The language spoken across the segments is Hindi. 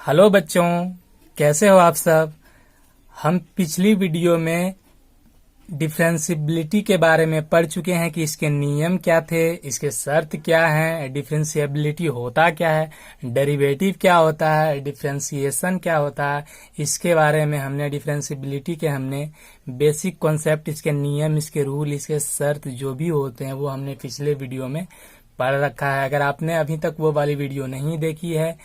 हेलो बच्चों, कैसे हो आप सब। हम पिछली वीडियो में डिफरेंशियबिलिटी के बारे में पढ़ चुके हैं कि इसके नियम क्या थे, इसके शर्त क्या हैं, डिफरेंशियबिलिटी होता क्या है, डेरिवेटिव क्या होता है, डिफरेंशिएशन क्या होता है। इसके बारे में हमने डिफरेंशियबिलिटी के हमने बेसिक कॉन्सेप्ट, इसके नियम, इसके रूल, इसके शर्त जो भी होते हैं वो हमने पिछले वीडियो में पढ़ रखा है। अगर आपने अभी तक वो वाली वीडियो नहीं देखी है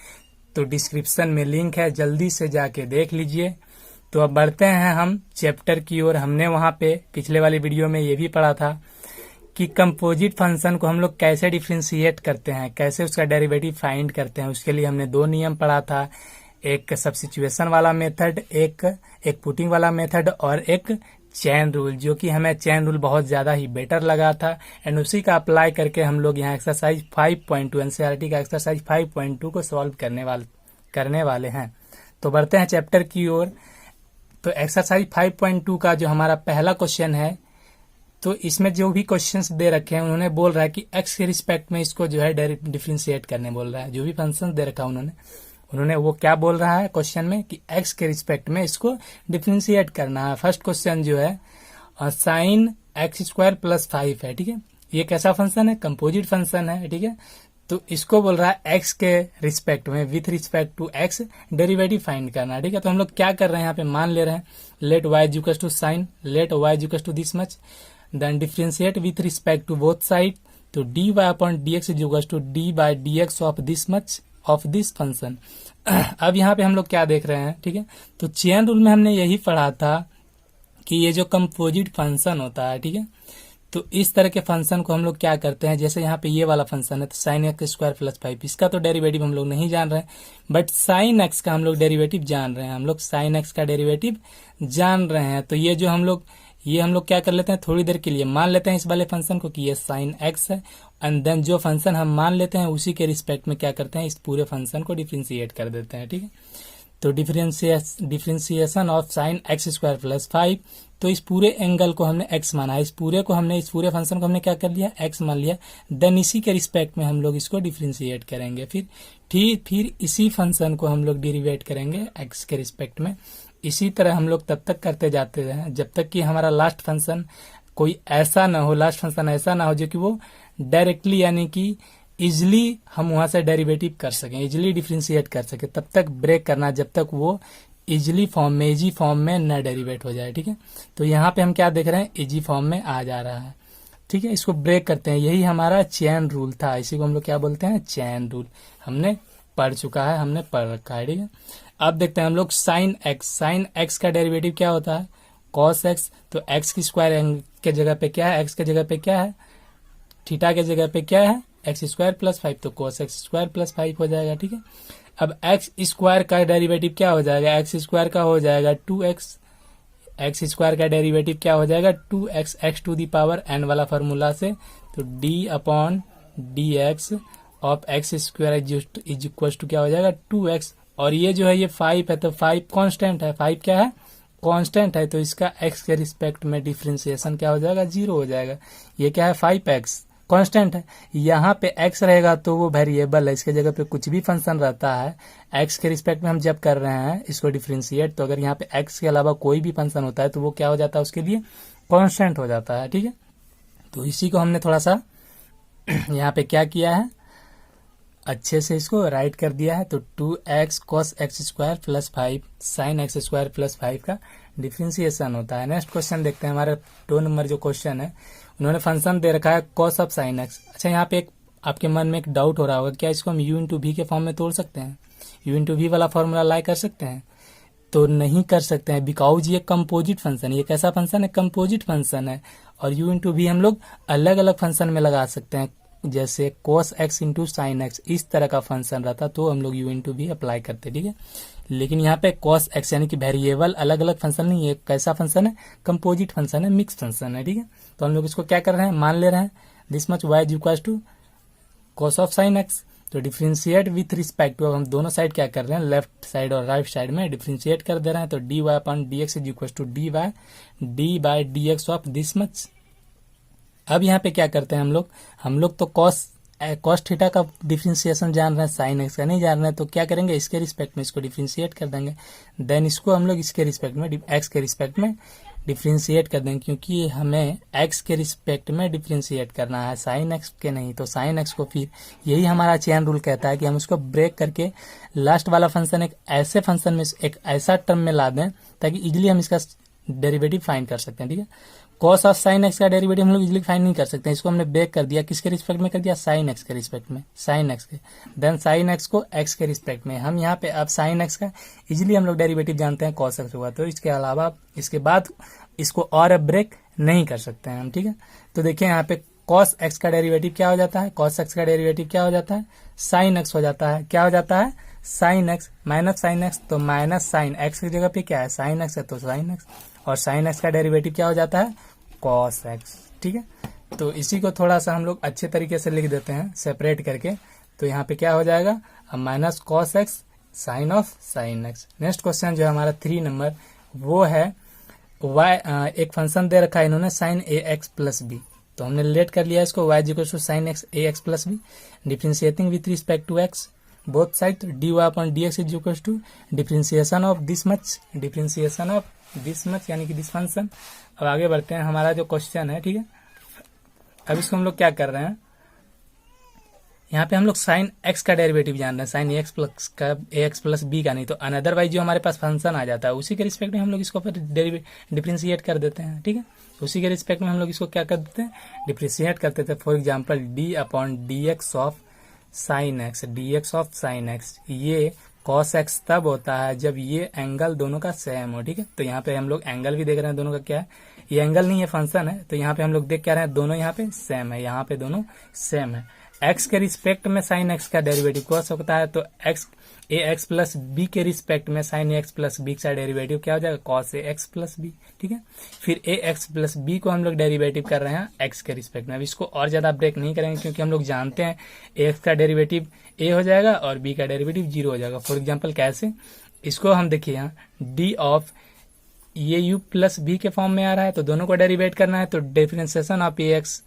तो डिस्क्रिप्शन में लिंक है, जल्दी से जाके देख लीजिए। तो अब बढ़ते हैं हम चैप्टर की ओर। हमने वहां पे पिछले वाली वीडियो में ये भी पढ़ा था कि कंपोजिट फंक्शन को हम लोग कैसे डिफरेंशिएट करते हैं, कैसे उसका डेरिवेटिव फाइंड करते हैं। उसके लिए हमने दो नियम पढ़ा था, एक सब्स्टिट्यूशन वाला मेथड, एक पुटिंग वाला मेथड, और एक चैन रूल, जो कि हमें चैन रूल बहुत ज्यादा ही बेटर लगा था। एंड उसी का अप्लाई करके हम लोग यहाँ एक्सरसाइज 5.2 एनसीईआरटी का एक्सरसाइज 5.2 को सॉल्व करने वाले हैं। तो बढ़ते हैं चैप्टर की ओर। तो एक्सरसाइज 5.2 का जो हमारा पहला क्वेश्चन है, तो इसमें जो भी क्वेश्चंस दे रखे हैं उन्होंने बोल रहा है कि एक्स के रिस्पेक्ट में इसको जो है डिफरेंशिएट करने बोल रहा है। जो भी फंक्शन दे रखा है उन्होंने वो क्या बोल रहा है क्वेश्चन में कि एक्स के रिस्पेक्ट में इसको डिफरेंशिएट करना है। फर्स्ट क्वेश्चन जो है साइन एक्स स्क्वायर प्लस 5 है, ठीक है। ये कैसा फंक्शन है? कंपोजिट फंक्शन है, ठीक है। तो इसको बोल रहा है एक्स के रिस्पेक्ट में, with respect to X derivative find करना है, ठीक है। तो हम लोग क्या कर रहे हैं यहाँ पे, मान ले रहे हैं let Y equal to sine, let Y equal to this much, then differentiate with respect to both side. तो D Y upon D X equal to D by D X of this much of this function. अब यहाँ पे हम लोग क्या देख रहे हैं, ठीक है। तो चेन रूल में हमने यही पढ़ा था कि ये जो कंपोजिट फंक्शन होता है, ठीक है, तो इस तरह के फंक्शन को हम लोग क्या करते हैं, जैसे यहाँ पे ये वाला फंक्शन है तो साइन एक्स स्क्वायर प्लस 5, इसका तो डेरिवेटिव हम लोग नहीं जान रहे हैं, बट साइन एक्स का हम लोग डेरिवेटिव जान रहे हैं। हम लोग साइन एक्स का डेरिवेटिव जान रहे हैं। तो ये हम लोग क्या कर लेते हैं, थोड़ी देर के लिए मान लेते हैं इस वाले फंक्शन को कि ये साइन एक्स है, एंड देन जो फंक्शन हम मान लेते हैं उसी के रिस्पेक्ट में क्या करते हैं, इस पूरे फंक्शन को डिफरेंशिएट कर देते हैं, ठीक है। तो differentiation of sine x square plus 5, तो इस पूरे एंगल को हमने x माना है, इस पूरे फंक्शन को हमने क्या कर लिया, x मान लिया। देन इसी के रिस्पेक्ट में हम लोग इसको डिफरेंशिएट करेंगे, फिर इसी फंक्शन को हम लोग डेरिवेट करेंगे x के रिस्पेक्ट में। इसी तरह हम लोग तब तक करते जाते हैं जब तक कि हमारा लास्ट फंक्शन ऐसा ना हो जो कि वो डायरेक्टली यानी कि इजिली हम वहां से डेरिवेटिव कर सकें, इजिली डिफरेंशिएट कर सके, तब तक ब्रेक करना जब तक वो इजी फॉर्म में न डेरिवेट हो जाए, ठीक है। तो यहाँ पे हम क्या देख रहे हैं, इजी फॉर्म में आ जा रहा है, ठीक है। इसको ब्रेक करते हैं, यही हमारा चेन रूल था, इसी को हम लोग क्या बोलते हैं, चेन रूल। हमने पढ़ रखा है, ठीक है। अब देखते हैं हम लोग साइन एक्स का डेरिवेटिव क्या होता है, कॉस एक्स। तो एक्स की स्क्वायर के जगह पे क्या है, एक्स के जगह पे क्या है, थीटा के जगह पे क्या है, एक्स स्क्वायर प्लस 5, तो कॉस एक्स स्क्वायर प्लस 5 हो जाएगा, ठीक है। अब एक्स स्क्वायर का डेरिवेटिव क्या हो जाएगा, एक्स स्क्वायर का हो जाएगा 2x, एक्स स्क्वायर का डेरिवेटिव क्या हो जाएगा 2x, X to the power n वाला फॉर्मूला से। तो d upon D X of X square is equal to क्या हो जाएगा 2x, और ये जो है ये 5 है, तो 5 कांस्टेंट है, 5 क्या है, कांस्टेंट है, तो इसका x के रिस्पेक्ट में डिफरेंशिएशन क्या हो जाएगा, 0 हो जाएगा। ये क्या है, 5x कांस्टेंट है, यहाँ पे x रहेगा तो वो वेरिएबल है, इसके जगह पे कुछ भी फंक्शन रहता है, x के रिस्पेक्ट में हम जब कर रहे हैं इसको डिफरेंशिएट, तो अगर यहाँ पे x के अलावा कोई भी फंक्शन होता है तो वो क्या हो जाता है, उसके लिए कांस्टेंट हो जाता है, ठीक है। तो इसी को हमने थोड़ा सा यहाँ पे क्या किया है, अच्छे से इसको राइट कर दिया है। तो 2x cos x square plus 5 sine x square plus 5 का डिफरेंशिएशन होता है। नेक्स्ट क्वेश्चन देखते हैं, हमारा 2 नंबर जो क्वेश्चन है, उन्होंने फंक्शन दे रखा है cos ऑफ साइन एक्स। अच्छा, यहाँ पे आपके मन में एक डाउट हो रहा होगा, क्या इसको हम u इंटू वी के फॉर्म में तोड़ सकते हैं, u इंटू वी वाला फॉर्मूला अप्लाई कर सकते हैं? तो नहीं कर सकते हैं, बिकॉज ये कंपोजिट फंक्शन है। ये कैसा फंक्शन है, कंपोजिट फंक्शन है, और u इंटू वी हम लोग अलग अलग फंक्शन में लगा सकते हैं, जैसे cos x into sine x, इस तरह का फंक्शन रहता तो हम लोग u इंटू वी अप्लाई करते, ठीक है। लेकिन यहाँ पे cos x यानी कि वेरिएबल अलग अलग फंक्शन नहीं है, कैसा फंक्शन है, कंपोजिट फंक्शन है, मिक्स फंक्शन है, ठीक है। तो हम लोग इसको क्या कर रहे हैं, मान ले रहे हैं this much y is equal to cos of sine X. तो डिफरेंशिएट विथ रिस्पेक्ट टू, अब हम दोनों साइड क्या कर रहे हैं, लेफ्ट साइड और राइट साइड में डिफरेंशिएट कर दे रहे हैं। तो D Y upon D x is equal to D by D X of this much. अब यहाँ पे क्या करते हैं हम लोग तो cos कॉस थीटा का डिफ्रेंसिएशन जान रहे हैं, साइन एक्स का नहीं जान रहे हैं, तो क्या करेंगे, इसके रिस्पेक्ट में इसको डिफ्रेंशिएट कर देंगे। देन इसको हम लोग इसके रिस्पेक्ट में एक्स के रिस्पेक्ट में डिफ्रेंशिएट कर देंगे, क्योंकि हमें एक्स के रिस्पेक्ट में डिफ्रेंशिएट करना है, साइन एक्स के नहीं। तो साइन एक्स को फिर यही हमारा चेन रूल कहता है कि हम उसको ब्रेक करके लास्ट वाला फंक्शन एक ऐसे फंक्शन में, एक ऐसा टर्म में ला दें ताकि इजिली हम इसका डेरिवेटिव फाइंड कर सकते हैं। ठीक है, कॉस ऑफ साइन एक्स का डेरिवेटिव हम लोग इजिली फाइंड नहीं कर सकते हैं, इसको हमने ब्रेक कर दिया, किसके रिस्पेक्ट में कर दिया, साइन एक्स के रिस्पेक्ट में, साइन एक्स के। देन साइन एक्स को एक्स के रिस्पेक्ट में, हम यहाँ पे अब साइन एक्स का इजिली हम लोग डेरिवेटिव जानते हैं कॉस एक्स होगा, तो इसके अलावा इसके बाद इसको और अब ब्रेक नहीं कर सकते हैं हम। ठीक है, तो देखिए यहाँ पे कॉस एक्स का डेरिवेटिव क्या हो जाता है, कॉस एक्स का डेरिवेटिव क्या हो जाता है, साइन एक्स हो जाता है। क्या हो जाता है, sine x minus sign X, तो माइनस साइन एक्स की जगह पे क्या है, साइन एक्स है, तो साइन एक्स, और साइन एक्स का डेरिवेटिव क्या हो जाता है, कॉस एक्स। ठीक है, तो इसी को थोड़ा सा हम लोग अच्छे तरीके से लिख देते हैं सेपरेट करके, तो यहाँ पे क्या हो जाएगा, अब minus cos X sine of sine X. Next question जो है हमारा 3 नंबर, वो है y, एक फंक्शन दे रखा है इन्होंने sine A x plus B, तो हमने रिलेट कर लिया इसको, y equal to sine X A x plus B, differentiating with respect to x both side, dy upon dx is equal to differentiation of this much, differentiation of this much यानी कि दिस फंक्शन। अब आगे बढ़ते हैं, हमारा जो क्वेश्चन है, ठीक है, अब इसको हम लोग क्या कर रहे हैं, यहाँ पे हम लोग साइन एक्स का डेरिवेटिव जान रहे हैं, साइन एक्स प्लस का ए एक्स प्लस बी का नहीं, तो अनदरवाइज जो हमारे पास फंक्शन आ जाता है उसी के रिस्पेक्ट में हम लोग इसको फिर डिफ्रेंशिएट कर देते हैं। ठीक है, उसी के रिस्पेक्ट में हम लोग इसको क्या कर देते हैं, डिफ्रेंशिएट कर देते हैं। For example D upon D X of sine x, D X of sine x, ये कॉस एक्स तब होता है जब ये एंगल दोनों का सेम हो। ठीक है, तो यहाँ पे हम लोग एंगल भी देख रहे हैं दोनों का क्या है, ये एंगल नहीं है फंक्शन है, तो यहाँ पे हम लोग देख क्या रहे हैं, दोनों यहाँ पे सेम है, यहाँ पे दोनों सेम है। एक्स के रिस्पेक्ट में साइन एक्स का डेरिवेटिव कॉस होता है, तो एक्स ए एक्स प्लस बी के रिस्पेक्ट में साइन एक्स प्लस बी का डेरिवेटिव क्या हो जाएगा, cos A x plus b. ठीक है, फिर ए एक्स प्लस बी को हम लोग डेरिवेटिव कर रहे हैं एक्स के रिस्पेक्ट में। अब इसको और ज्यादा ब्रेक नहीं करेंगे, क्योंकि हम लोग जानते हैं ए एक्स का डेरिवेटिव ए हो जाएगा और बी का डेरिवेटिव 0 हो जाएगा। फॉर एग्जाम्पल कैसे, इसको हम देखिए यहाँ डी ऑफ ये यू प्लस बी के फॉर्म में आ रहा है, तो दोनों को डेरिवेट करना है, तो differentiation of A X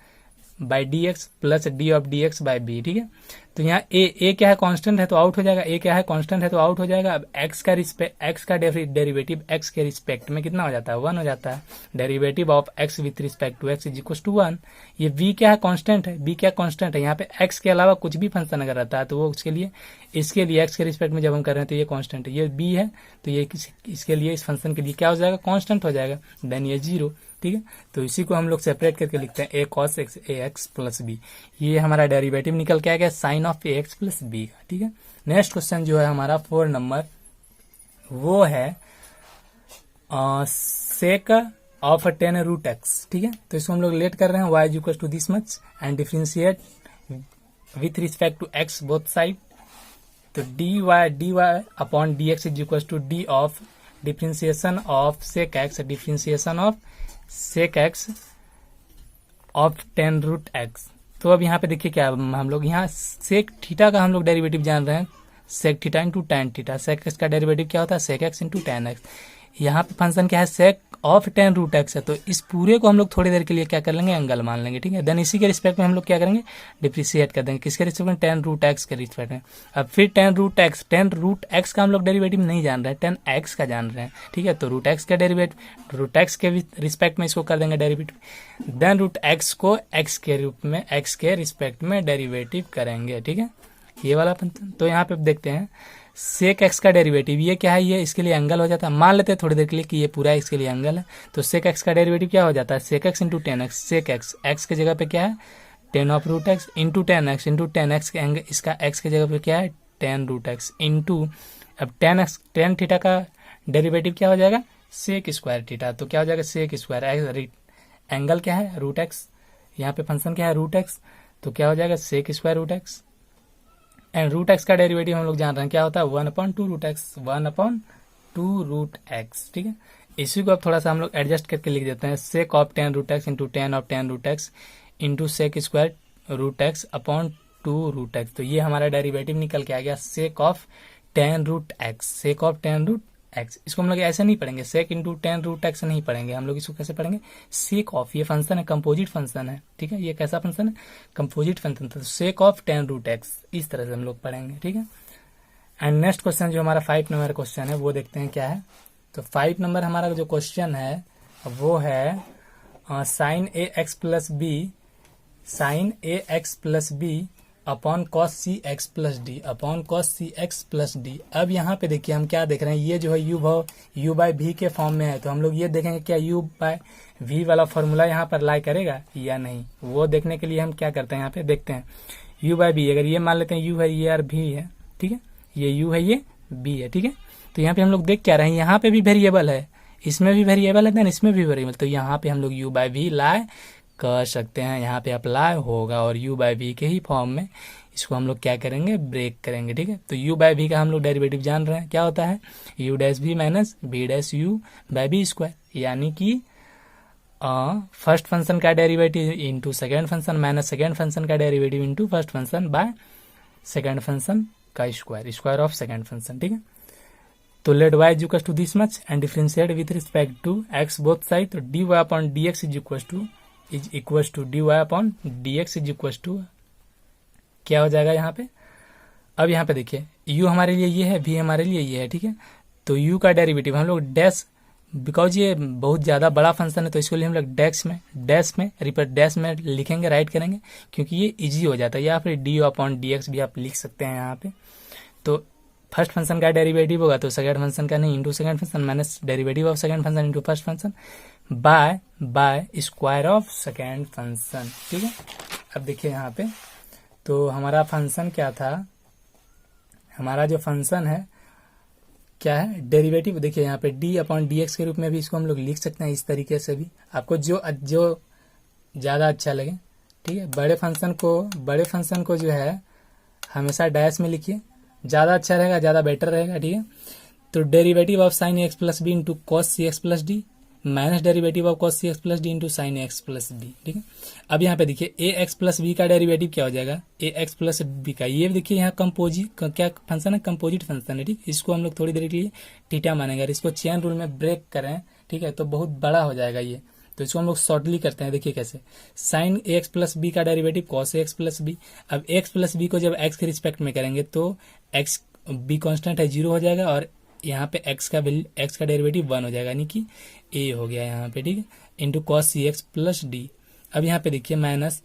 by D X plus D of D X by B. ठीक है, तो यहाँ ए क्या है, कांस्टेंट है, तो आउट हो जाएगा, ए क्या है, कांस्टेंट है, तो आउट हो जाएगा। अब एक्स का डेरिवेटिव एक्स के रिस्पेक्ट में कितना हो जाता है, 1 हो जाता है। Derivative of x with respect to x is equal to 1। ये बी क्या है, कांस्टेंट है, बी क्या कांस्टेंट है, यहाँ पे एक्स के अलावा कुछ भी फंक्शन अगर रहता है तो वो इसके लिए एक्स के रिस्पेक्ट में जब हम कर रहे हैं तो ये कांस्टेंट है, ये बी है, तो ये इसके लिए इस फंक्शन के लिए क्या हो जाएगा, कांस्टेंट हो जाएगा, देन ये 0। ठीक है, तो इसी को हम लोग सेपरेट करके लिखते हैं a cos x A x plus b, ये हमारा डेरिवेटिव निकल के आ गया sine of A x plus b का। ठीक है, नेक्स्ट क्वेश्चन जो है हमारा 4 नंबर, वो है सेक ऑफ 10 रूट एक्स। ठीक है, तो इसको हम लोग लेट कर रहे हैं, y is equal to this much and differentiate with respect to x both side, तो dy upon D x is equal to d of differentiation of sec x, differentiation of sec x of 10 root x. तो अब यहाँ पे देखिए क्या हम लोग यहाँ सेक थीटा का हम लोग डेरिवेटिव जान रहे हैं, sec theta into tan theta, sec x का डेरिवेटिव क्या होता है, sec x into tan x. यहाँ पे फंक्शन क्या है, सेक ऑफ 10 रूट एक्स है, तो इस पूरे को हम लोग थोड़ी देर के लिए क्या कर लेंगे, एंगल मान लेंगे। ठीक है, देन इसी के रिस्पेक्ट में हम लोग क्या करेंगे, डिप्रिशिएट कर देंगे, किसके रिस्पेक्ट में, 10 रूट एक्स के रिस्पेक्ट में। अब फिर 10 रूट एक्स का हम लोग डेरिवेटिव नहीं जान रहे हैं, 10 एक्स का जान रहे हैं। ठीक है, तो रूट एक्स का डेरिवेटिव रूट एक्स के रिस्पेक्ट में इसको कर देंगे डेरिवेटिव, देन रूट एक्स को एक्स के रूप में एक्स के रिस्पेक्ट में डेरिवेटिव करेंगे। ठीक है, ये वाला फंक्शन। तो यहाँ पे देखते हैं सेक एक्स का डेरिवेटिव, ये क्या है, ये इसके लिए एंगल हो जाता है, मान लेते हैं थोड़ी देर के लिए कि ये पूरा इसके लिए एंगल है, तो सेक एक्स का डेरिवेटिव क्या हो जाता है, sec x into 10 x, sec x x के जगह पे क्या है 10 of root x into 10 x into 10 x के एंगल, इसका एक्स के जगह पे क्या है 10 रूट एक्स इंटू, अब 10 थीटा का डेरिवेटिव क्या हो जाएगा, सेक स्क्वायर थीटा, तो क्या हो जाएगा सेक स्क्वायर एक्स, एंगल क्या है रूट एक्स, यहाँ पे फंक्शन क्या है रूट एक्स, तो क्या हो जाएगा sec square root x, and root x का डेरिवेटिव हम लोग जान रहे हैं क्या होता है 1/2 रूट एक्स, 1/2 रूट एक्स। ठीक है, इसी को अब थोड़ा सा हम लोग एडजस्ट करके लिख देते हैं, sec of 10 root x into 10 of 10 root x into sec square root x upon 2 root x. तो ये हमारा डेरिवेटिव निकल के आ गया sec of 10 root x, sec of 10 root x. इसको हम लोग ऐसे नहीं पढ़ेंगे, sec into ten root x नहीं पढ़ेंगे हम लोग, इसको कैसे पढ़ेंगे, सेक ऑफ, ये फंक्शन है, कंपोजिट फंक्शन है, ठीक है, ये कैसा फंक्शन है, कंपोजिट फंक्शन, तो sec of ten root x, इस तरह से हम लोग पढ़ेंगे, ठीक है। एंड नेक्स्ट क्वेश्चन जो हमारा 5 नंबर क्वेश्चन है वो देखते हैं क्या है। तो 5 नंबर हमारा जो क्वेश्चन है वो है sine A x plus B, sine A x plus B upon cos C x plus D, upon cos C x plus D. अब यहाँ पे देखिए हम क्या देख रहे हैं, ये जो है यू बाय भी के फॉर्म में है, तो हम लोग ये देखेंगे क्या यू बाय वी वाला फॉर्मूला यहाँ पर लाई करेगा या नहीं, वो देखने के लिए हम क्या करते हैं, यहाँ पे देखते हैं यू बाय बी, अगर ये मान लेते हैं यू है ये और भी है, ठीक है, ये यू है ये बी है, ठीक है। तो यहाँ पे हम लोग देख क्या रहे हैं, यहाँ पे भी वेरिएबल है, इसमें भी वेरिएबल है, देन इसमें भी वेरिएबल, तो यहाँ पे हम लोग यू बाय वी लाई कर सकते हैं, यहाँ पे अप्लाई होगा और u बाय वी के ही फॉर्म में इसको हम लोग क्या करेंगे, ब्रेक करेंगे, ठीक है। तो u बाय वी का हम लोग डेरिवेटिव जान रहे हैं, क्या होता है u dash V minus B dash U by B square, यानी कि फर्स्ट फंक्शन का derivative into second function minus second function का derivative into first function by second function का square, square of second function, ठीक है। तो let y is equal to this much and differentiate with respect to x both side, तो dy upon dx is equal to dy upon dx is equal to क्या हो जाएगा यहाँ पे। अब यहाँ पे देखिए u हमारे लिए ये है, v हमारे लिए ये है, ठीक है। तो u का डेरिवेटिव हम लोग डैश, बिकॉज ये बहुत ज़्यादा बड़ा फंक्शन है तो इसको लिए हम लोग डैश में लिखेंगे, राइट करेंगे, क्योंकि ये इजी हो जाता है, या फिर डी अपॉन डी एक्स भी आप लिख सकते हैं यहाँ पे। तो फर्स्ट फंक्शन का डेरिवेटिव होगा तो सेकंड फंक्शन का नहीं, into second function minus derivative of second function into first function bye square of second function, ठीक है। अब देखिए यहाँ पे तो हमारा फंक्शन क्या था, हमारा जो फंक्शन है क्या है, डेरिवेटिव, देखिए यहाँ पे डी अपॉन डी एक्स के रूप में भी इसको हम लोग लिख सकते हैं, इस तरीके से भी आपको जो ज़्यादा अच्छा लगे, ठीक है। बड़े फंक्शन को जो है हमेशा डैश में लिखिए, ज़्यादा अच्छा रहेगा, ज़्यादा बेटर रहेगा, ठीक है। तो derivative of sine x plus B into cos C x plus d minus derivative of cos C x plus D into sine x plus b, ठीक है। अब यहाँ पे देखिए ए एक्स प्लस बी का डेरिवेटिव क्या हो जाएगा, ए एक्स प्लस बी का, ये देखिए यहाँ क्या फंक्शन है, कंपोजिट फंक्शन है, ठीक। इसको हम लोग थोड़ी देर के लिए थीटा मानेंगे, अगर इसको चेन रूल में ब्रेक करें, ठीक है, तो बहुत बड़ा हो जाएगा ये, तो इसको हम लोग शॉर्टली करते हैं, देखिए कैसे, sign A x plus b का derivative cos A x plus b. अब एक्स प्लस बी को जब एक्स के रिस्पेक्ट में करेंगे तो एक्स बी कॉन्स्टेंट है 0 हो जाएगा और यहाँ पे एक्स का डेरिवेटिव 1 हो जाएगा, यानी कि ए हो गया यहाँ पे, ठीक है, इंटू कॉस सी एक्स प्लस डी। अब यहाँ पे देखिए माइनस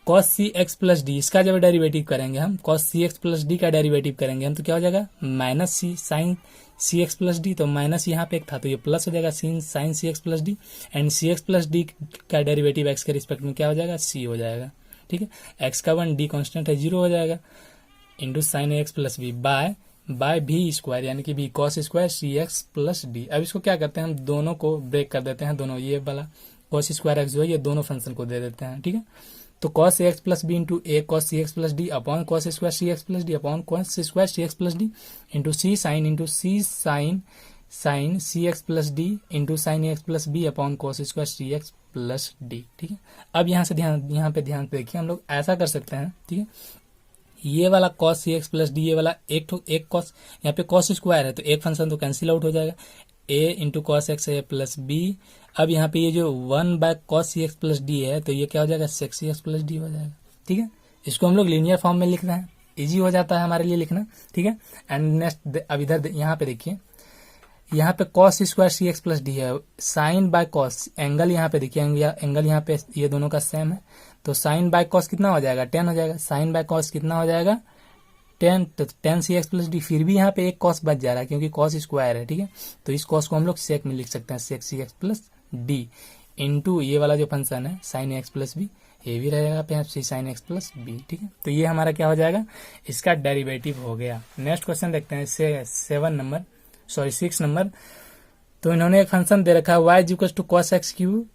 कॉस सी एक्स प्लस डी, इसका जब डेरिवेटिव करेंगे हम, कॉस सी एक्स प्लस डी का डेरिवेटिव करेंगे हम, तो क्या हो जाएगा माइनस सी साइन सी एक्स प्लस डी, तो माइनस यहाँ पे एक था तो ये प्लस हो जाएगा sine C x plus d, and c x plus d का डेरिवेटिव एक्स के रिस्पेक्ट में क्या हो जाएगा, सी हो जाएगा, ठीक है। एक्स का 1, डी कॉन्स्टेंट है 0 हो जाएगा, into sine x plus b by भी स्क्वायर, यानी कि बी कॉस स्क्वायर सी एक्स प्लस डी। अब इसको क्या करते हैं हम, दोनों को ब्रेक कर देते हैं, दोनों ये वाला कॉस स्क्वायर एक्स जो है ये दोनों फंक्शन को दे देते हैं, ठीक है। तो cos X plus B into A cos C x plus D upon cos square C x plus D upon cos square C x plus D into C sine C x plus D into sine x plus B upon cos square C x plus D, ठीक है। अब यहाँ पे ध्यान देखिए, हम लोग ऐसा कर सकते हैं, ठीक है, ये वाला cos सी एक्स प्लस डी, ये वाला एक cos, यहाँ पे cos स्क्वायर है तो एक फंक्शन तो कैंसिल आउट हो जाएगा, a इंटू कॉस एक्स है प्लस बी। अब यहाँ पे ये जो 1 by cos C x plus d है तो ये क्या हो जाएगा, sec c x plus d हो जाएगा, ठीक है। इसको हम लोग लीनियर फॉर्म में लिख रहे हैं, इजी हो जाता है हमारे लिए लिखना, ठीक है। एंड नेक्स्ट अब इधर यहाँ पे देखिए, यहाँ पे कॉस स्क्वायर सी एक्स प्लस डी है, साइन बाय कॉस, एंगल यहाँ पे देखिए, एंगल यहाँ पे ये दोनों का सेम है, तो साइन बाय कॉस कितना हो जाएगा, 10 हो जाएगा, साइन बाय कॉस कितना हो जाएगा 10, तो 10 सी एक्स प्लस डी, फिर भी यहाँ पे एक कॉस बच जा रहा है क्योंकि कॉस स्क्वायर है, ठीक है। तो इस कॉस को हम लोग सेक में लिख सकते हैं, सेक सी एक्स प्लस डी इंटू ये वाला जो फंक्शन है साइन एक्स प्लस बी, ये भी रहेगा पे सी साइन एक्स प्लस बी, ठीक है। तो ये हमारा क्या हो जाएगा, इसका डेरिवेटिव हो गया। नेक्स्ट क्वेश्चन देखते हैं 6 नंबर। तो इन्होंने एक फंक्शन दे रखा है y is equal to cos x cube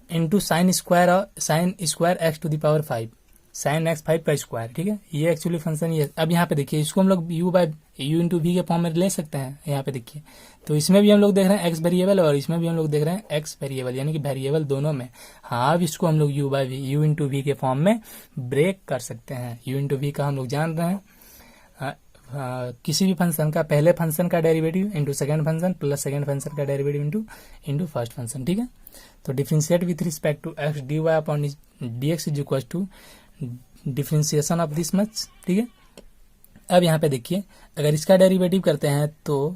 into sine square x to the power 5, sine x 5 का स्क्वायर, ठीक है। ये एक्चुअली फंक्शन ये, अब यहाँ पे देखिए इसको हम लोग यू इंटू वी के फॉर्म में ले सकते हैं, यहाँ पे देखिए। तो इसमें भी हम लोग देख रहे हैं एक्स वेरिएबल और इसमें भी हम लोग देख रहे हैं एक्स वेरिएबल, यानी कि वेरिएबल दोनों में। हाँ, अब इसको हम लोग यू इंटू वी के फॉर्म में ब्रेक कर सकते हैं। यू इंटू वी का हम लोग जान रहे हैं किसी भी फंक्शन का पहले फंक्शन का derivative into second function plus second function का डेरिवेटिव इंटू फर्स्ट फंक्शन, ठीक है। तो differentiate with respect to x d Y upon D x is equal to differentiation of this much, ठीक है। अब यहाँ पे देखिए, अगर इसका डेरिवेटिव करते हैं तो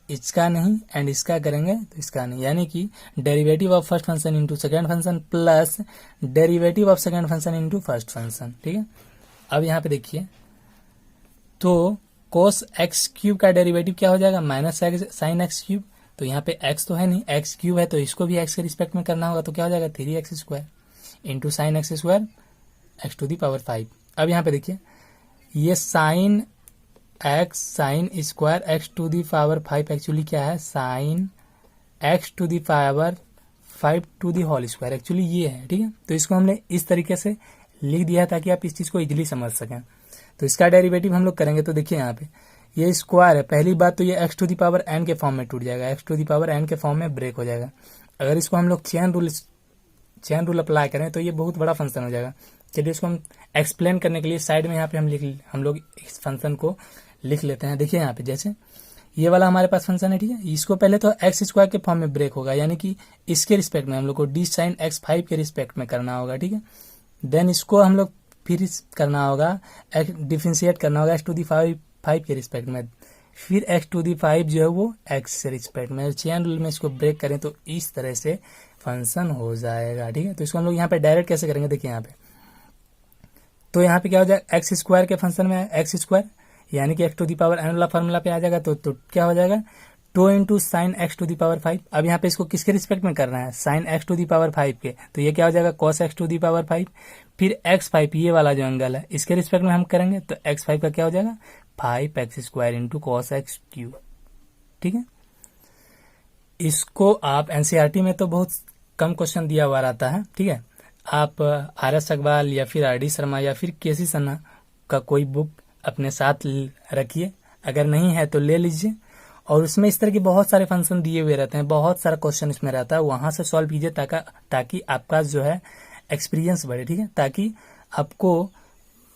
इसका नहीं एंड इसका करेंगे तो इसका नहीं, यानी कि derivative of first function into second function plus derivative of second function into first function, ठीक है। अब यहाँ पे देखिए, तो कोस एक्स क्यूब का डेरिवेटिव क्या हो जाएगा, minus x sign x cube. तो यहाँ पे एक्स तो है नहीं, एक्स क्यूब है, तो इसको भी एक्स के रिस्पेक्ट में करना होगा, तो क्या हो जाएगा 3x² into sine x square x to the power 5। अब यहाँ पे देखिए, ये sine x sine square x to the power 5 actually क्या है, sine x to the power 5 to the whole square, actually ये है, ठीक है। तो इसको हमने इस तरीके से लिख दिया ताकि आप इस चीज को इजीली समझ सकें। तो इसका डेरिवेटिव हम लोग करेंगे तो देखिए यहाँ पे ये स्क्वायर है, पहली बात तो ये x to the power n के फॉर्म में टूट जाएगा, x to the power n के फॉर्म में ब्रेक हो जाएगा। अगर इसको हम लोग चेन रूल अप्लाई करें तो ये बहुत बड़ा फंक्शन हो जाएगा। चलिए इसको हम एक्सप्लेन करने के लिए साइड में यहाँ पे हम लोग इस फंक्शन को लिख लेते हैं। देखिए यहाँ पे जैसे ये वाला हमारे पास फंक्शन है, ठीक है। इसको पहले तो एक्स स्क्वायर के फॉर्म में ब्रेक होगा, यानी कि इसके रिस्पेक्ट में हम लोग को डी साइन एक्स 5 के रिस्पेक्ट में करना होगा, ठीक है। देन इसको हम लोग फिर करना होगा, डिफरेंशिएट करना होगा एक्स टू दी 5 के रिस्पेक्ट में, फिर एक्स टू दी 5 जो है वो एक्स के रिस्पेक्ट में। चेन रूल में इसको ब्रेक करें तो इस तरह से फंक्शन हो जाएगा, ठीक है। तो इसको हम लोग यहाँ पे डायरेक्ट कैसे करेंगे, देखिए यहाँ पे, तो यहाँ पे क्या हो जाएगा, एक्स स्क्वायर के फंक्शन में एक्स स्क्वायर यानी कि x to the power n वाला फॉर्मूला पे आ जाएगा, तो क्या हो जाएगा 2 into sine x to the power 5। अब यहाँ पे इसको किसके रिस्पेक्ट में करना है, sine x to the power 5 के, तो ये क्या हो जाएगा cos x to the power 5, फिर x5 ये वाला जो एंगल है इसके रिस्पेक्ट में हम करेंगे तो x5 का क्या हो जाएगा 5x² into cos x cube, ठीक है। इसको आप एनसीईआरटी में तो बहुत कम क्वेश्चन दिया हुआ रहता है, ठीक है। आप आर.एस. अग्रवाल या फिर आर.डी. शर्मा या फिर के.सी. सन्हा का कोई बुक अपने साथ रखिए, अगर नहीं है तो ले लीजिए, और उसमें इस तरह के बहुत सारे फंक्शन दिए हुए रहते हैं, बहुत सारा क्वेश्चन इसमें रहता है, वहां से सॉल्व कीजिए ताकि आपका जो है एक्सपीरियंस बढ़े, ठीक है। ताकि आपको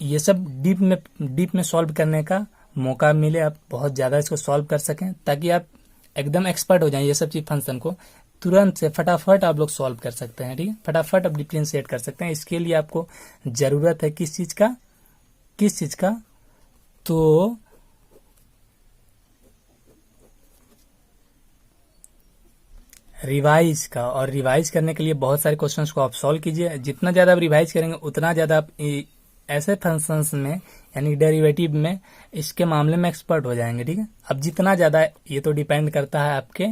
ये सब डीप में सॉल्व करने का मौका मिले, आप बहुत ज्यादा इसको सॉल्व कर सकें, ताकि आप एकदम एक्सपर्ट हो जाएं ये सब चीज फंक्शन को तुरंत से फटाफट आप लोग सॉल्व कर सकते हैं, ठीक है। फटाफट आप डिफरेंशिएट कर सकते हैं। इसके लिए आपको जरूरत है किस चीज का, तो रिवाइज का। और रिवाइज करने के लिए बहुत सारे क्वेश्चंस को आप सॉल्व कीजिए। जितना ज्यादा आप रिवाइज करेंगे उतना ज्यादा आप ऐसे फंक्शंस में यानी डेरिवेटिव में इसके मामले में एक्सपर्ट हो जाएंगे, ठीक है। अब जितना ज्यादा, ये तो डिपेंड करता है आपके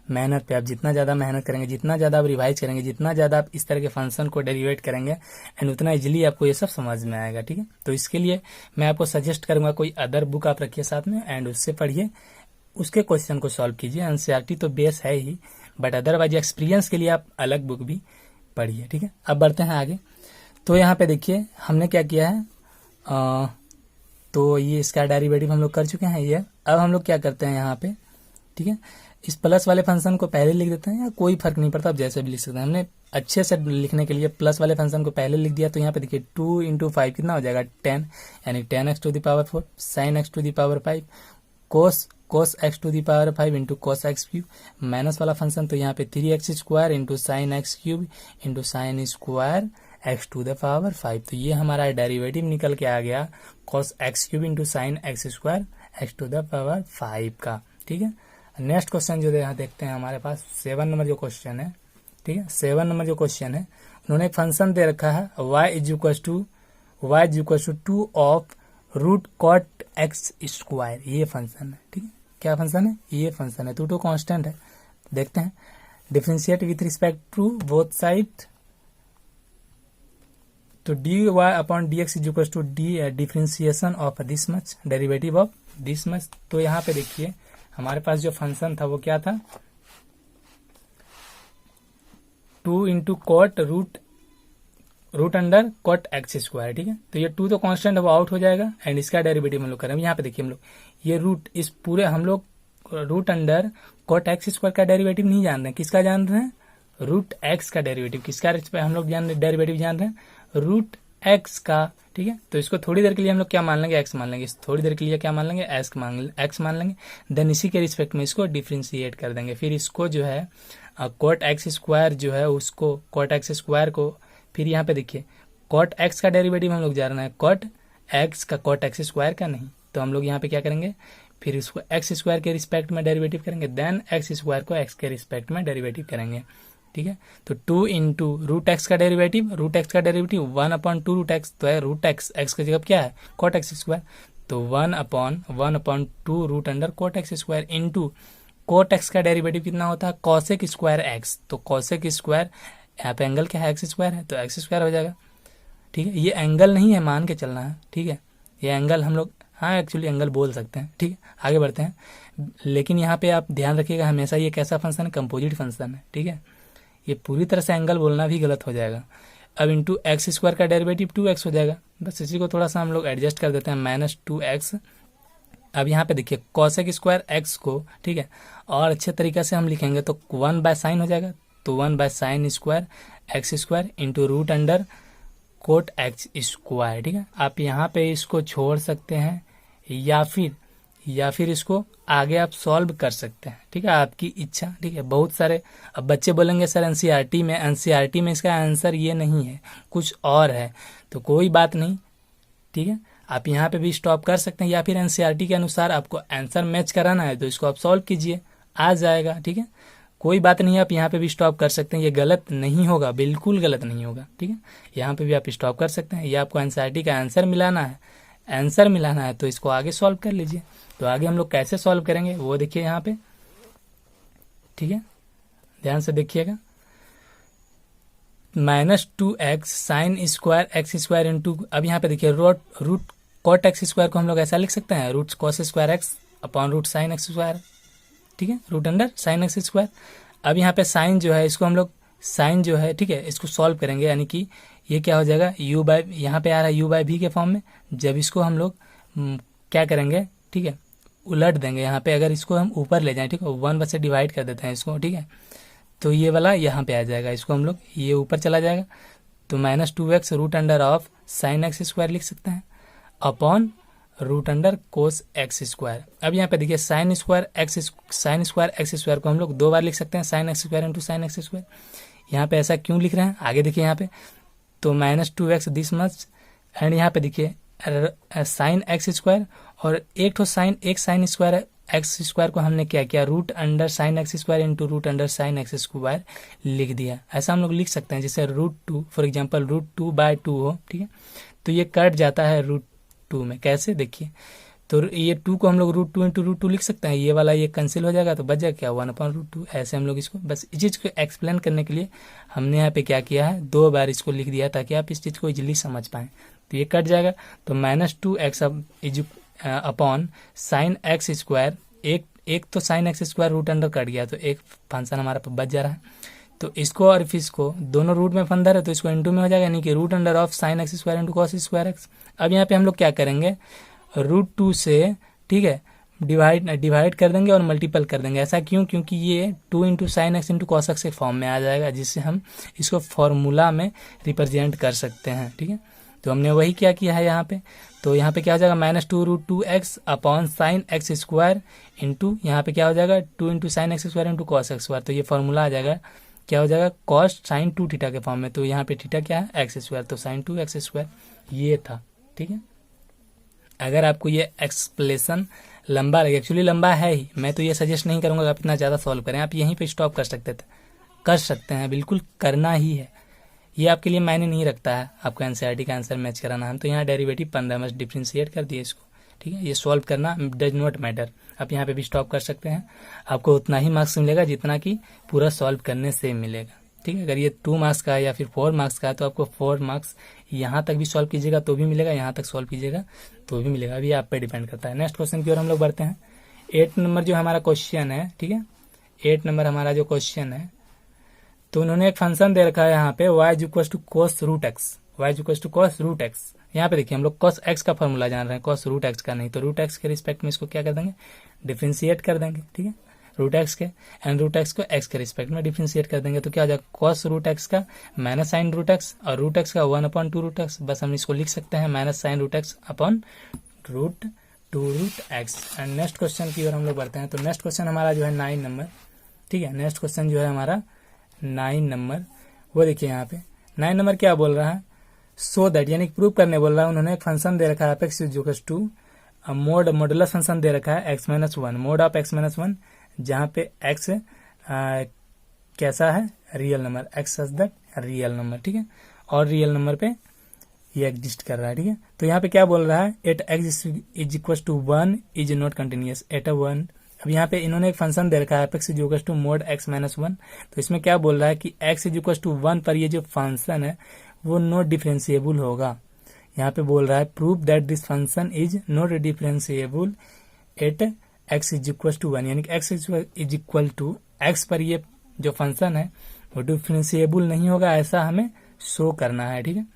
मेहनत पे, आप जितना ज्यादा मेहनत करेंगे, जितना ज्यादा आप रिवाइज करेंगे, जितना ज्यादा आप इस तरह के फंक्शन को डेरिवेट करेंगे एंड उतना इजीली आपको ये सब समझ में आएगा, ठीक है। तो इसके लिए मैं आपको सजेस्ट करूंगा कोई अदर बुक आप रखिए साथ में एंड उससे पढ़िए, उसके क्वेश्चन को सॉल्व कीजिए। एनसीईआरटी तो बेस है ही, बट अदरवाइज एक्सपीरियंस के लिए आप अलग बुक भी पढ़िए, ठीक है। अब बढ़ते हैं आगे। तो यहाँ पे देखिए हमने क्या किया है, तो ये इसका डेरिवेटिव हम लोग कर चुके हैं ये। अब हम लोग क्या करते हैं यहाँ पे, ठीक है, इस प्लस वाले फंक्शन को पहले लिख देते हैं, या कोई फर्क नहीं पड़ता, आप जैसे भी लिख सकते हैं। हमने अच्छे से लिखने के लिए प्लस वाले फंक्शन को पहले लिख दिया, तो यहाँ पे देखिए 2 इंटू 5 कितना हो जाएगा 10, यानी 10x to the power 4 sine x to the power 5 cos x to the power 5 into cos x cube, minus वाला फंक्शन तो यहाँ पे 3x² into sine x cube into sine square x to the power 5। तो ये हमारा डेरिवेटिव निकल के आ गया cos x cube into sine x square x to the power 5 का, ठीक है। नेक्स्ट क्वेश्चन जो यहाँ देखते हैं हमारे पास 7 नंबर जो क्वेश्चन है, ठीक है। 7 नंबर जो क्वेश्चन है, उन्होंने एक फंक्शन दे रखा है y is equal to 2 of root cot x square, ये फंक्शन है, ठीक है। क्या फंक्शन है, ये फंक्शन है, तो कांस्टेंट है। देखते हैं, differentiate with respect to both side, तो dy upon dx is equal to differentiation of this much, derivative of this much. तो यहाँ पे देखिए हमारे पास जो फंक्शन था वो क्या था, 2 into cot root under cot x square, ठीक है। तो ये 2 तो कांस्टेंट है, वो आउट हो जाएगा एंड इसका डेरिवेटिव हम लोग करेंगे। यहाँ पे देखिए हम लोग ये रूट, इस पूरे हम लोग root under cot x square का डेरिवेटिव नहीं जान रहे हैं, किसका जान रहे हैं, रूट एक्स का डेरिवेटिव। किसका हम लोग डेरिवेटिव जान रहे हैं, रूट एक्स का, ठीक है। तो इसको थोड़ी देर के लिए हम लोग क्या मान लेंगे, एक्स मान लेंगे, थोड़ी देर के लिए क्या मान लेंगे, एक्स मान लेंगे। देन इसी के रिस्पेक्ट में इसको डिफ्रेंशिएट कर देंगे। फिर इसको जो है कॉट एक्स स्क्वायर जो है उसको, कॉट एक्स स्क्वायर को, फिर यहाँ पे देखिए कॉट एक्स का डेरिवेटिव हम लोग जानना है, कॉट एक्स का, कॉट एक्स स्क्वायर का नहीं। तो हम लोग यहाँ पे क्या करेंगे, फिर इसको एक्स स्क्वायर के रिस्पेक्ट में डेरिवेटिव करेंगे, देन एक्स स्क्वायर को एक्स के रिस्पेक्ट में डेरिवेटिव करेंगे, ठीक है। तो 2 इंटू रूट एक्स का डेरिवेटिव, रूट एक्स का डेरिवेटिव 1/2 रूट एक्स, तो है रूट एक्स, एक्स की जगह क्या है कॉट एक्स स्क्वायर, तो 1/2 root under cot x square into cot x का डेरिवेटिव कितना होता है, कॉसेक स्क्वायर एक्स, तो कॉसेक स्क्वायर, यहाँ पे एंगल क्या है, एक्स स्क्वायर है, तो एक्स स्क्वायर हो जाएगा, ठीक है। ये एंगल नहीं है, मान के चलना है, ठीक है। ये एंगल हम लोग, हाँ एक्चुअली एंगल बोल सकते हैं, ठीक है। आगे बढ़ते हैं, लेकिन यहाँ पे आप ध्यान रखिएगा हमेशा ये कैसा फंक्शन है, कंपोजिट फंक्शन है, ठीक है। ये पूरी तरह से एंगल बोलना भी गलत हो जाएगा। अब इंटू एक्स स्क्वायर का डेरिवेटिव 2x हो जाएगा, बस इसी को थोड़ा सा हम लोग एडजस्ट कर देते हैं, -2x। अब यहाँ पे देखिए कॉसेक स्क्वायर एक्स को, ठीक है, और अच्छे तरीके से हम लिखेंगे तो 1/sin हो जाएगा, तो 1/sin square x square into root under cot x square, ठीक है। आप यहाँ पे इसको छोड़ सकते हैं या फिर इसको आगे आप सॉल्व कर सकते हैं, ठीक है, आपकी इच्छा, ठीक है। बहुत सारे अब बच्चे बोलेंगे सर एनसीईआरटी में इसका आंसर ये नहीं है, कुछ और है, तो कोई बात नहीं, ठीक है। आप यहाँ पे भी स्टॉप कर सकते हैं, या फिर एनसीईआरटी के अनुसार आपको आंसर मैच कराना है तो इसको आप सॉल्व कीजिए, आ जाएगा, ठीक है। कोई बात नहीं है, आप यहाँ पे भी स्टॉप कर सकते हैं, ये गलत नहीं होगा, बिल्कुल गलत नहीं होगा, ठीक है। यहाँ पे भी आप स्टॉप कर सकते हैं, या आपको एनसीईआरटी का आंसर मिलाना है तो इसको आगे सॉल्व कर लीजिए। तो आगे हम लोग कैसे सॉल्व करेंगे वो देखिए यहाँ पे, ठीक है, ध्यान से देखिएगा। -2x sign square x square into, अब यहाँ पे देखिए रूट कॉट एक्स स्क्वायर को हम लोग ऐसा लिख सकते हैं, root cos square x upon root sine x square, ठीक है, root under sine x square. अब यहाँ पे साइन जो है इसको हम लोग, साइन जो है, ठीक है, इसको सॉल्व करेंगे, यानी कि ये क्या हो जाएगा यहाँ पे आ रहा है u/v के फॉर्म में। जब इसको हम लोग क्या करेंगे, ठीक है, उलट देंगे यहाँ पे, अगर इसको हम ऊपर ले जाएं, ठीक है, 1 से डिवाइड कर देते हैं इसको, ठीक है, तो ये वाला यहाँ पे आ जाएगा, इसको हम लोग ये ऊपर चला जाएगा, तो -2x root under of sine x square लिख सकते हैं upon root under cos x square. अब यहाँ पे देखिए साइन स्क्वायर एक्स स्क्वायर को हम लोग 2 बार लिख सकते हैं, sign x square into sine x square. यहाँ पे ऐसा क्यों लिख रहे हैं आगे देखिए यहाँ पे, तो -2x दिस मच, एंड यहाँ पे देखिए साइन एक्स स्क्वायर और एक साइन स्क्वायर एक्स स्क्वायर को हमने क्या किया, root under sine x square into root under sine x square लिख दिया। ऐसा हम लोग लिख सकते हैं, जैसे √2 फॉर एग्जांपल √2/2 हो, ठीक है, तो ये कट जाता है √2 में, कैसे देखिए, तो ये 2 को हम लोग √2 इंटू √2 लिख सकते हैं, ये वाला ये कैंसिल हो जाएगा, तो बच जाएगा क्या 1/√2। ऐसे हम लोग इसको, बस इस चीज़ को एक्सप्लेन करने के लिए हमने यहाँ पे क्या किया है, 2 बार इसको लिख दिया ताकि आप इस चीज़ को इजिली समझ पाएँ। तो ये कट जाएगा, तो -2x अब अपॉन साइन एक्स स्क्वायर, एक तो sine x square root under कट गया, तो एक फंक्शन हमारा बच जा रहा है, तो इसको और फिर इसको दोनों रूट में फंदर है, तो इसको इंटू में हो जाएगा, यानी कि root under of sine x square into cos square x. अब यहाँ पे हम लोग क्या करेंगे, √2 से, ठीक है, डिवाइड कर देंगे और मल्टीपल कर देंगे। ऐसा क्यों, क्योंकि ये 2 into sine x into cos x के फॉर्म में आ जाएगा, जिससे हम इसको फॉर्मूला में रिप्रेजेंट कर सकते हैं, ठीक है। तो हमने वही क्या किया है यहाँ पे, तो यहाँ पे क्या हो जाएगा -2√2x upon sine x square into यहाँ पे क्या हो जाएगा 2 into sine x square into cos x square. तो ये फॉर्मूला आ जाएगा, क्या हो जाएगा, कॉस साइन 2 थीटा के फॉर्म में, तो यहाँ पे थीटा क्या है एक्स स्क्वायर, तो साइन 2 एक्स स्क्वायर ये था, ठीक है। अगर आपको ये एक्सप्लेशन लंबा लगे, एक्चुअली लंबा है ही, मैं तो ये सजेस्ट नहीं करूँगा आप इतना ज़्यादा सॉल्व करें, आप यहीं पे स्टॉप कर सकते हैं, बिल्कुल करना ही है, ये आपके लिए मायने नहीं रखता है, आपको एनसीईआरटी का आंसर मैच कराना है। तो यहाँ डेरिवेटिव 15 बस डिफ्रेंशिएट कर दिए इसको, ठीक है, ये सॉल्व करना डज नॉट मैटर, आप यहाँ पे भी स्टॉप कर सकते हैं, आपको उतना ही मार्क्स मिलेगा जितना कि पूरा सॉल्व करने से मिलेगा, ठीक है। अगर ये 2 मार्क्स का है या फिर 4 मार्क्स का है तो आपको 4 मार्क्स यहाँ तक भी सॉल्व कीजिएगा तो भी मिलेगा, यहाँ तक सॉल्व कीजिएगा तो भी मिलेगा, अभी आप पे डिपेंड करता है। नेक्स्ट क्वेश्चन की ओर हम लोग बढ़ते हैं। 8 नंबर जो हमारा क्वेश्चन है, ठीक है, 8 नंबर हमारा जो क्वेश्चन है, तो उन्होंने एक फंक्शन दे रखा है यहाँ पे y = cos √x। यहाँ पे देखिए हम लोग cos x का फॉर्मूला जान रहे हैं, cos √x का नहीं, तो √x के रिस्पेक्ट में इसको क्या कर देंगे, डिफ्रेंशिएट कर देंगे, ठीक है। रूट एक्स के, एंड रूट एक्स को एक्स के रिस्पेक्ट में डिफ्रेंशिएट कर देंगे तो क्या हो जाएगा कॉस रूट एक्स का माइनस साइन रूट एक्स और रूट एक्स का 1/2 रूट एक्स। बस हम इसको लिख सकते हैं minus sine root x upon root 2 root x. And next question की ओर हम लोग बढ़ते हैं। तो नेक्स्ट क्वेश्चन हमारा जो है 9 नंबर, ठीक है, नेक्स्ट क्वेश्चन जो है हमारा 9 नंबर, वो देखिए यहाँ पे 9 नंबर क्या बोल रहा है, सो दैट यानी प्रूव करने बोल रहा है। उन्होंने एक फंक्शन दे रखा है F x is equal to mode modulus function दे रखा है x-1 मोड ऑफ x-1, जहाँ पे x कैसा है real number, x is the real number, ठीक है, और रियल नंबर पे ये एग्जिस्ट कर रहा है, ठीक है। तो यहाँ पे क्या बोल रहा है at x is equal to 1 is not continuous at 1। अब यहाँ पे इन्होंने एक फंक्शन दे रखा है F x is equal to mod x-1। तो इसमें क्या बोल रहा है कि x इज इक्वल टू 1 पर ये जो फंक्शन है वो नॉट डिफरेंशिएबल होगा। यहाँ पे बोल रहा है prove that this function is not differentiable at x is equal to 1, यानी कि x is equal to x पर ये जो फंक्शन है वो डिफरेंशिएबल नहीं होगा, ऐसा हमें शो करना है, ठीक है।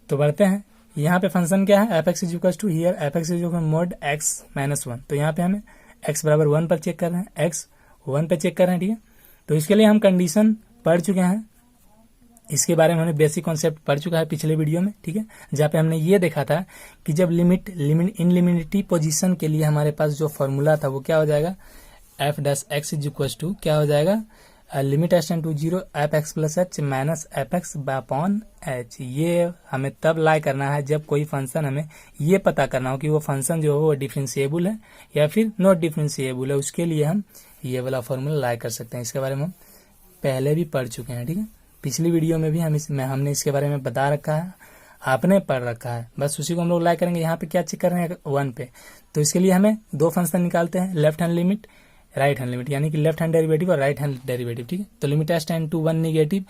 तो बढ़ते हैं, यहाँ पे फंक्शन क्या है F x is equal to here f x is equal mod x-1। तो यहाँ पे हमें x बराबर 1 पर चेक कर रहे हैं, x 1 पे चेक कर रहे हैं, ठीक है। तो इसके लिए हम कंडीशन पढ़ चुके हैं, इसके बारे में हमने बेसिक कॉन्सेप्ट पढ़ चुका है पिछले वीडियो में, ठीक है, जहाँ पे हमने ये देखा था कि जब लिमिट इनलिमिनिटी पोजीशन के लिए हमारे पास जो फॉर्मूला था वो क्या हो जाएगा f dash x is equal to क्या हो जाएगा limit s tend to 0 f x plus h minus f x upon h. ये हमें तब लाई करना है जब कोई फंक्शन हमें ये पता करना हो कि वो फंक्शन जो है वो डिफरेंशिएबल है या फिर नॉट डिफरेंशिएबल है, उसके लिए हम ये वाला फॉर्मूला लाई कर सकते हैं। इसके बारे में हम पहले भी पढ़ चुके हैं, ठीक है, पिछली वीडियो में भी हमने इसके बारे में बता रखा है, आपने पढ़ रखा है, बस उसी को हम लोग लाइक करेंगे। यहाँ पे क्या चेक कर रहे हैं 1 पे, तो इसके लिए हमें दो फंक्शन निकालते हैं, left hand limit right hand limit, यानी कि लेफ्ट हैंड डेरिवेटिव और राइट हैंड डेरिवेटिव, ठीक है। तो limit s tend to 1 negative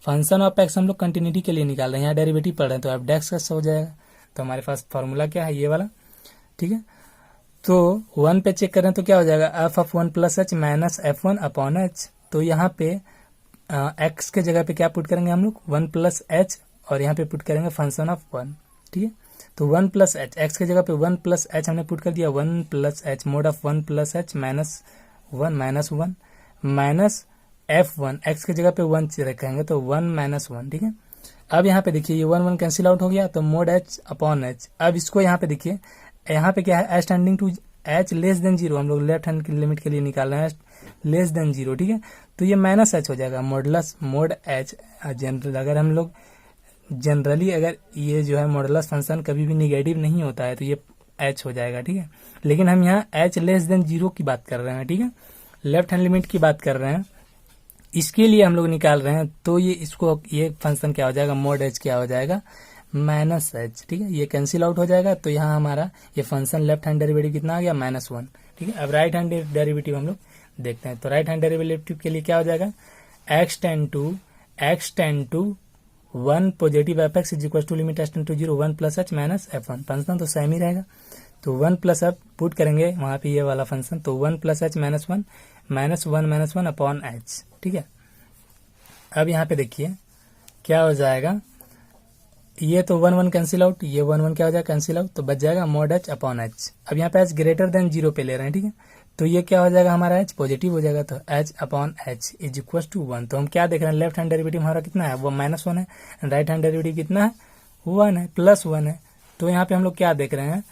function of x हम लोग कंटिन्यूटी के लिए निकाल रहे हैं, यहाँ डेरिवेटिव पढ़ रहे हैं तो एफ डेक्स का हो जाएगा। तो हमारे पास फॉर्मूला क्या है ये वाला, ठीक है। तो 1 पे चेक करें तो क्या हो जाएगा F of 1 plus h minus F 1 upon h. तो यहाँ पे एक्स के जगह पे क्या पुट करेंगे हम लोग 1 प्लस एच और यहाँ पे पुट करेंगे फंक्शन ऑफ 1, ठीक है। तो 1 प्लस एच एक्स के जगह पे 1 प्लस एच हमने पुट कर दिया 1 plus H mode of 1 plus h minus 1 minus f1 x के जगह पे 1 रखेंगे तो 1 माइनस 1, ठीक है। अब यहाँ पे देखिए ये 1 कैंसिल आउट हो गया तो मोड एच अपॉन एच। अब इसको यहाँ पे देखिए, यहाँ पे क्या है h tending to h less than 0, हम लोग लेफ्ट हैंड की लिमिट के लिए निकाल रहे हैं लेस देन 0, ठीक है। तो ये माइनस एच हो जाएगा मॉडुलस मोड एच। जनरल अगर हम लोग जनरली अगर ये जो है मॉडुलस फंक्शन कभी भी निगेटिव नहीं होता है तो ये एच हो जाएगा, ठीक है। लेकिन हम यहाँ एच लेस देन 0 की बात कर रहे हैं, ठीक है, लेफ्ट हैंड लिमिट की बात कर रहे हैं, इसके लिए हम लोग निकाल रहे हैं। तो ये इसको ये फंक्शन क्या हो जाएगा मोड एच क्या हो जाएगा माइनस एच, ठीक है, ये कैंसिल आउट हो जाएगा। तो यहाँ हमारा ये फंक्शन लेफ्ट हैंड डेरिवेटिव कितना आ गया -1, ठीक है। अब राइट हैंड डेरिवेटिव हम लोग देखते हैं। तो राइट हैंड डेरिवेटिव के लिए क्या हो जाएगा x tend to 1 positive f x is equal to limit s tend to 0 1 plus h minus f1, function तो सेम ही रहेगा। तो 1 प्लस एफ पुट करेंगे वहाँ पे ये वाला फंक्शन, तो 1 plus h minus 1 upon H, ठीक है। अब यहाँ पे देखिए क्या हो जाएगा, ये तो 1 कैंसिल आउट, ये 1 क्या हो जाएगा कैंसिल आउट, तो बच जाएगा मोड एच अपॉन एच। अब यहाँ पे एच ग्रेटर देन 0 पे ले रहे हैं, ठीक है, तो ये क्या हो जाएगा हमारा एच पॉजिटिव हो जाएगा। तो h upon h is equal to 1। तो हम क्या देख रहे हैं लेफ्ट हैंड डेरिवेटिव हमारा कितना है वो -1 है, राइट हैंड डेरिवेटिव कितना है 1 है +1 है। तो यहाँ पे हम लोग क्या देख रहे हैं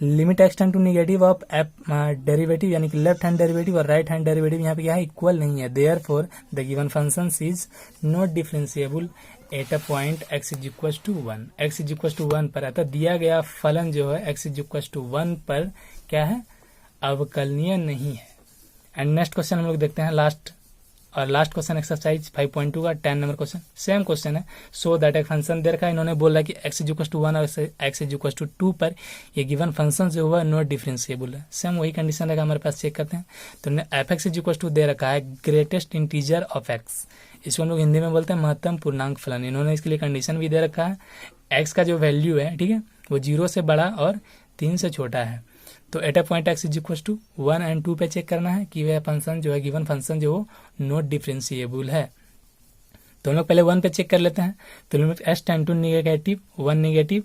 limit x tend to negative of f derivative, यानी कि लेफ्ट हैंड डेरिवेटिव और राइट हैंड डेरिवेटिव यहाँ पे क्या है इक्वल नहीं है। Therefore the given function is not differentiable at a point x is equal to 1, x is equal to 1 पर, अतः दिया गया फलन जो है x इज इक्वल टू 1 पर क्या है अवकलनीय नहीं है। एंड नेक्स्ट क्वेश्चन हम लोग देखते हैं लास्ट क्वेश्चन एक्सरसाइज 5.2 का 10 नंबर क्वेश्चन, सेम क्वेश्चन है। सो दैट एक फंक्शन दे रखा है, इन्होंने बोला कि x इज इक्वल टू 1 और x इज इक्वल टू 2 पर ये गिवन फंक्शन जो हुआ नॉट डिफरेंशिएबल है। सेम वही कंडीशन रहेगा हमारे पास, चेक करते हैं। तो F x is equal to दे रखा है ग्रेटेस्ट इंटीजर ऑफ x, इसको हम लोग हिंदी में बोलते हैं महत्तम पूर्णांक फलन। इन्होंने इसके लिए कंडीशन भी दे रखा है x का जो वैल्यू है, ठीक है, वो 0 से बड़ा और 3 से छोटा है। तो at a point x is equal to 1 and 2 पे चेक करना है कि वह फंक्शन जो है गिवन फंक्शन जो नॉट डिफरेंशिएबल है। तो हम लोग पहले 1 पे चेक कर लेते हैं। तो limit s tend to negative 1 negative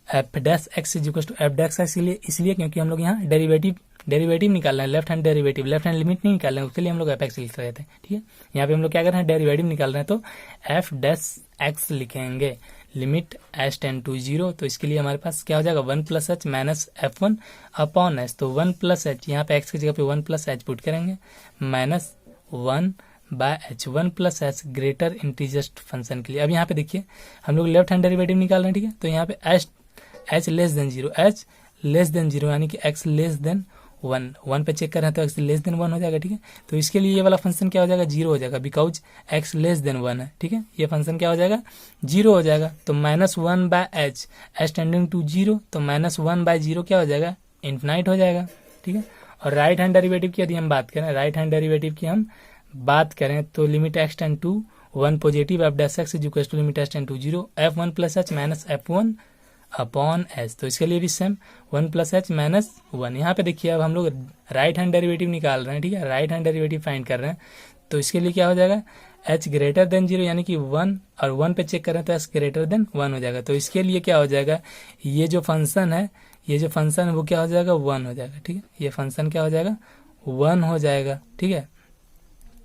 f dash x is equal to f dash x, इसलिए क्योंकि हम लोग यहाँ डेरिवेटिव डेरिवेटिव निकालना है, left hand derivative, left hand limit नहीं निकालना है, उसके लिए हम लोग एफ लिख रहे थे। ठीक है, यहाँ पे हम लोग क्या कर रहे हैं, डेरिवेटिव निकाल रहे हैं, तो एफ डैश एक्स लिखेंगे, लिमिट एच टेंड टू 0। तो इसके लिए हमारे पास क्या हो जाएगा, 1 + h minus F1 upon h. तो 1 + h, यहाँ पे एक्स की जगह पे 1 + h पुट करेंगे, minus 1/h, 1 + h greater integer function के लिए। अब यहाँ पे देखिए हम लोग लेफ्ट हैंड डेरिवेटिव निकाल रहे हैं। ठीक है, तो यहाँ पे h less than 0, h less than 0 यानी कि x लेस देन 1 पे चेक कर रहे हैं तो x लेस देन 1 हो जाएगा। ठीक है, तो इसके लिए ये वाला फंक्शन क्या हो जाएगा, 0 हो जाएगा, बिकॉज x लेस देन 1 है। ठीक है, ये फंक्शन क्या हो जाएगा, 0 हो जाएगा। तो -1/h, h टेंडिंग टू 0, तो -1/0 क्या हो जाएगा, इन्फिनाइट हो जाएगा। ठीक है, और राइट हैंड डेरिवेटिव की यदि हम बात करें, राइट हैंड डेरिवेटिव की हम बात करें तो लिमिट x टेंड टू 1 पॉजिटिव f dash x is equal to limit h tend to 0 f1 + h minus F1 upon h. तो इसके लिए भी सेम 1 + h माइनस 1। यहाँ पे देखिए अब हम लोग राइट हैंड डेरिवेटिव निकाल रहे हैं। ठीक है, राइट हैंड डेरिवेटिव फाइंड कर रहे हैं, तो इसके लिए क्या हो जाएगा, h ग्रेटर देन 0 यानी कि 1, और 1 पे चेक कर रहे हैं तो h ग्रेटर देन 1 हो जाएगा। तो इसके लिए क्या हो जाएगा, ये जो फंक्शन है, वो क्या हो जाएगा, 1 हो जाएगा। ठीक है, ये फंक्शन क्या हो जाएगा, 1 हो जाएगा। ठीक है,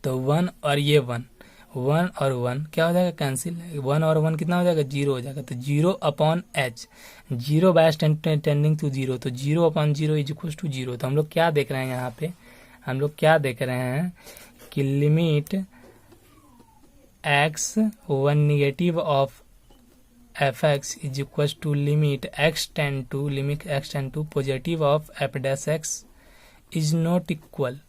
तो 1 और ये 1 और 1 क्या हो जाएगा, कैंसिल, 1 और 1 कितना हो जाएगा, 0 हो जाएगा। तो 0 upon h, 0/h tending to 0, तो 0 अपॉन 0 इज इक्वल टू 0। तो हम लोग क्या देख रहे हैं, यहाँ पे हम लोग क्या देख रहे हैं कि limit x 1 negative of f(x) is equal to limit x tend to positive of f dash x is not equal,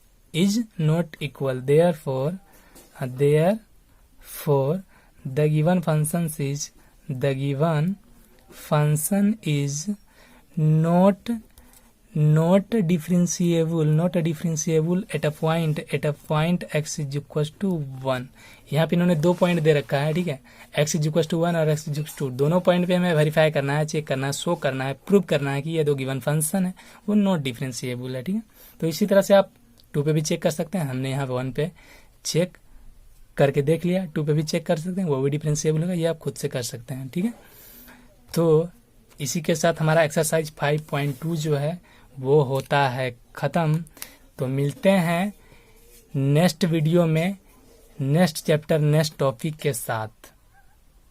therefore the given function is not differentiable at a point x is equal to 1। यहाँ पे इन्होंने 2 पॉइंट दे रखा है। ठीक है, x इज इक्वल टू 1 और x इज इक्वल टू 2, दोनों पॉइंट पे हमें वेरीफाई करना है, चेक करना है, शो करना है, प्रूव करना है कि ये दो गिवन फंक्शन है वो नॉट डिफरेंशिएबल है। ठीक है, तो इसी तरह से आप 2 पे भी चेक कर सकते हैं, हमने यहाँ 1 पे चेक करके देख लिया, 2 पे भी चेक कर सकते हैं, वो भी डिफरेंशिएबल होगा, ये आप खुद से कर सकते हैं। ठीक है, तो इसी के साथ हमारा एक्सरसाइज 5.2 जो है वो होता है ख़त्म। तो मिलते हैं नेक्स्ट वीडियो में, नेक्स्ट चैप्टर, नेक्स्ट टॉपिक के साथ।